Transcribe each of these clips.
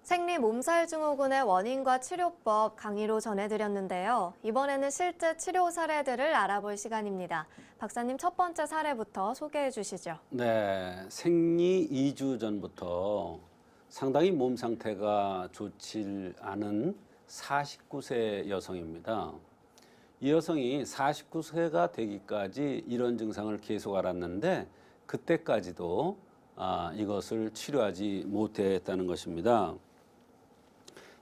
생리몸살증후군의 원인과 치료법 강의로 전해드렸는데요. 이번에는 실제 치료 사례들을 알아볼 시간입니다. 박사님 첫 번째 사례부터 소개해 주시죠. 네, 생리 2주 전부터 상당히 몸 상태가 좋지 않은 49세 여성입니다. 이 여성이 49세가 되기까지 이런 증상을 계속 앓았는데 그때까지도 이것을 치료하지 못했다는 것입니다.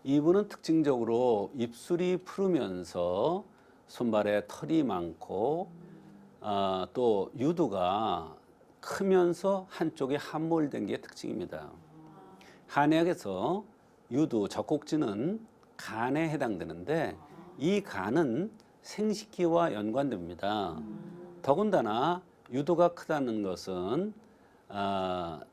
이분은 특징적으로 입술이 푸르면서 손발에 털이 많고 또 유두가 크면서 한쪽에 함몰된 게 특징입니다. 한의학에서 유두, 젖꼭지는 간에 해당되는데 이 간은 생식기와 연관됩니다. 더군다나 유두가 크다는 것은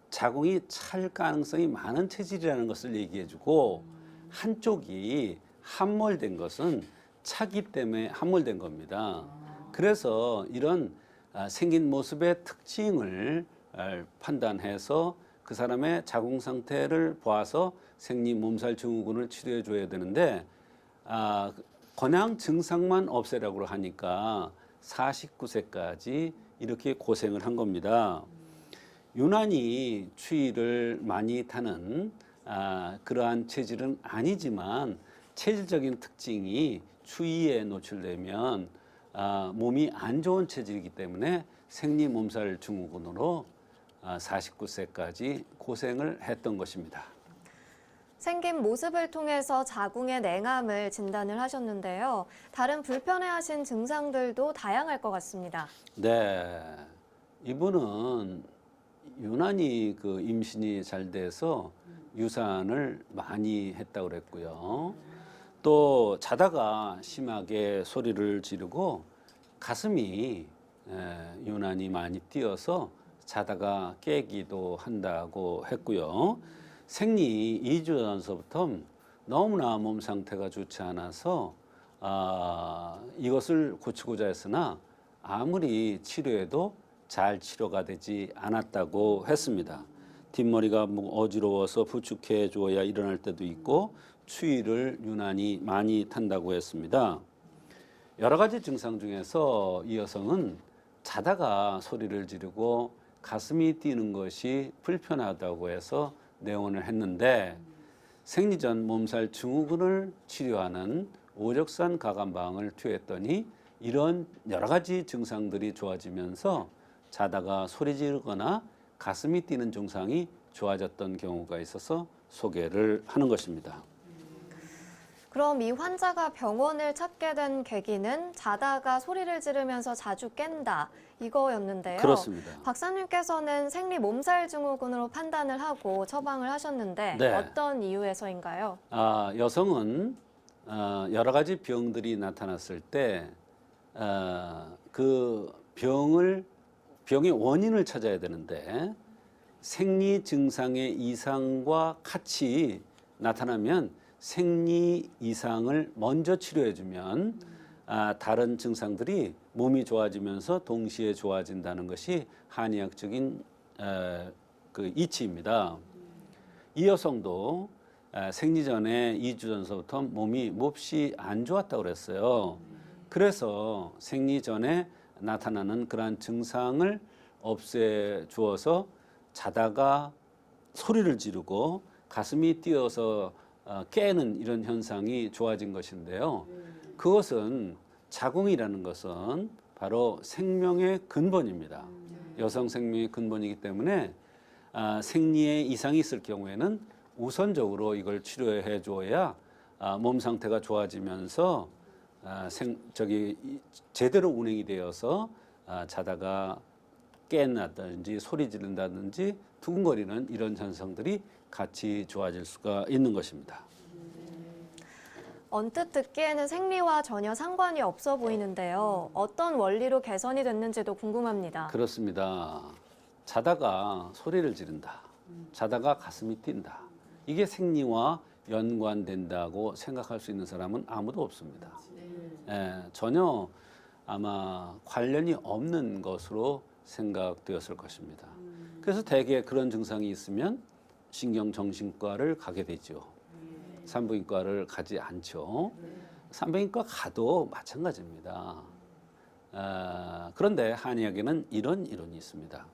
자궁이 찰 가능성이 많은 체질이라는 것을 얘기해주고 한쪽이 함몰된 것은 차기 때문에 함몰된 겁니다. 그래서 이런 생긴 모습의 특징을 판단해서 그 사람의 자궁 상태를 보아서 생리 몸살 증후군을 치료해 줘야 되는데 그냥 증상만 없애라고 하니까 49세까지 이렇게 고생을 한 겁니다. 유난히 추위를 많이 타는 그러한 체질은 아니지만 체질적인 특징이 추위에 노출되면 몸이 안 좋은 체질이기 때문에 생리 몸살 증후군으로 49세까지 고생을 했던 것입니다. 생긴 모습을 통해서 자궁의 냉암을 진단을 하셨는데요. 다른 불편해하신 증상들도 다양할 것 같습니다. 네, 이분은 유난히 그 임신이 잘 돼서 유산을 많이 했다고 그랬고요. 또 자다가 심하게 소리를 지르고 가슴이 유난히 많이 뛰어서 자다가 깨기도 한다고 했고요. 생리 2주 전서부터 너무나 몸 상태가 좋지 않아서 이것을 고치고자 했으나 아무리 치료해도 잘 치료가 되지 않았다고 했습니다. 뒷머리가 어지러워서 부축해 줘야 일어날 때도 있고 추위를 유난히 많이 탄다고 했습니다. 여러 가지 증상 중에서 이 여성은 자다가 소리를 지르고 가슴이 뛰는 것이 불편하다고 해서 내원을 했는데 생리전 몸살 증후군을 치료하는 오적산 가감방을 투여했더니 이런 여러 가지 증상들이 좋아지면서 자다가 소리 지르거나 가슴이 뛰는 증상이 좋아졌던 경우가 있어서 소개를 하는 것입니다. 그럼 이 환자가 병원을 찾게 된 계기는 자다가 소리를 지르면서 자주 깬다 이거였는데요. 그렇습니다. 박사님께서는 생리 몸살 증후군으로 판단을 하고 처방을 하셨는데 네. 어떤 이유에서인가요? 여성은 여러 가지 병들이 나타났을 때 그 병의 원인을 찾아야 되는데 생리 증상의 이상과 같이 나타나면 생리 이상을 먼저 치료해주면 다른 증상들이 몸이 좋아지면서 동시에 좋아진다는 것이 한의학적인 그 이치입니다. 이 여성도 생리 전에 2주 전서부터 몸이 몹시 안 좋았다고 그랬어요. 그래서 생리 전에 나타나는 그러한 증상을 없애주어서 자다가 소리를 지르고 가슴이 뛰어서 깨는 이런 현상이 좋아진 것인데요. 그것은 자궁이라는 것은 바로 생명의 근본입니다. 여성 생명의 근본이기 때문에 생리에 이상이 있을 경우에는 우선적으로 이걸 치료해 줘야 몸 상태가 좋아지면서 제대로 운행이 되어서 자다가 깬다든지 소리 지른다든지 두근거리는 이런 현상들이 같이 좋아질 수가 있는 것입니다. 언뜻 듣기에는 생리와 전혀 상관이 없어 보이는데요. 어떤 원리로 개선이 됐는지도 궁금합니다. 그렇습니다. 자다가 소리를 지른다. 자다가 가슴이 뛴다. 이게 생리와 연관된다고 생각할 수 있는 사람은 아무도 없습니다. 전혀 아마 관련이 없는 것으로 생각되었을 것입니다. 그래서 대개 그런 증상이 있으면 신경정신과를 가게 되죠. 산부인과를 가지 않죠. 산부인과 가도 마찬가지입니다. 그런데 한의학에는 이런 이론이 있습니다.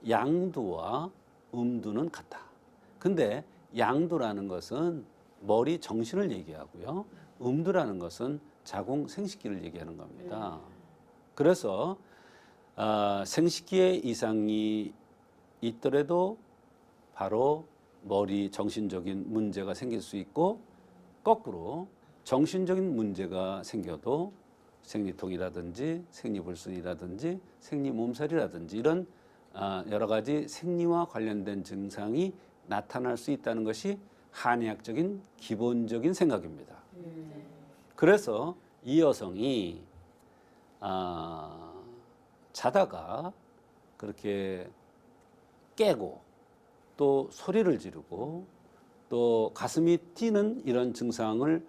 양두와 음두는 같다. 근데 양두라는 것은 머리 정신을 얘기하고요. 음두라는 것은 자궁 생식기를 얘기하는 겁니다. 그래서 생식기에 이상이 있더라도 바로 머리 정신적인 문제가 생길 수 있고, 거꾸로 정신적인 문제가 생겨도 생리통이라든지 생리불순이라든지 생리몸살이라든지 이런 여러 가지 생리와 관련된 증상이 나타날 수 있다는 것이 한의학적인 기본적인 생각입니다. 그래서 이 여성이 자다가 그렇게 깨고 또 소리를 지르고 또 가슴이 뛰는 이런 증상을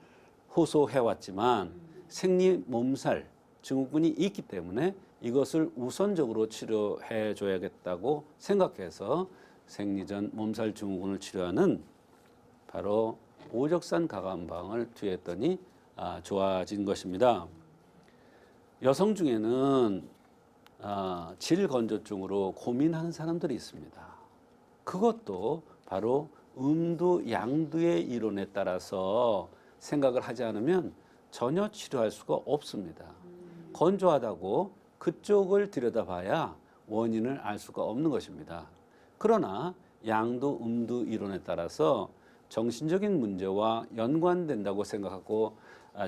호소해왔지만 생리 몸살 증후군이 있기 때문에 이것을 우선적으로 치료해 줘야겠다고 생각해서 생리전 몸살 증후군을 치료하는 바로 오적산 가감방을 투여했더니 좋아진 것입니다. 여성 중에는 질건조증으로 고민하는 사람들이 있습니다. 그것도 바로 음두, 양두의 이론에 따라서 생각을 하지 않으면 전혀 치료할 수가 없습니다. 건조하다고 그쪽을 들여다봐야 원인을 알 수가 없는 것입니다. 그러나 양두, 음두 이론에 따라서 정신적인 문제와 연관된다고 생각하고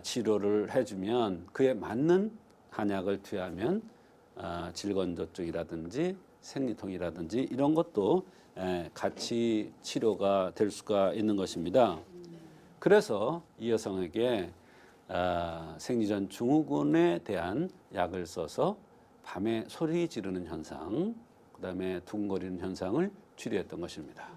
치료를 해주면 그에 맞는 한약을 투여하면 질건조증이라든지 생리통이라든지 이런 것도 같이 치료가 될 수가 있는 것입니다. 그래서 이 여성에게 생리전 증후군에 대한 약을 써서 밤에 소리 지르는 현상, 그다음에 둥거리는 현상을 치료했던 것입니다.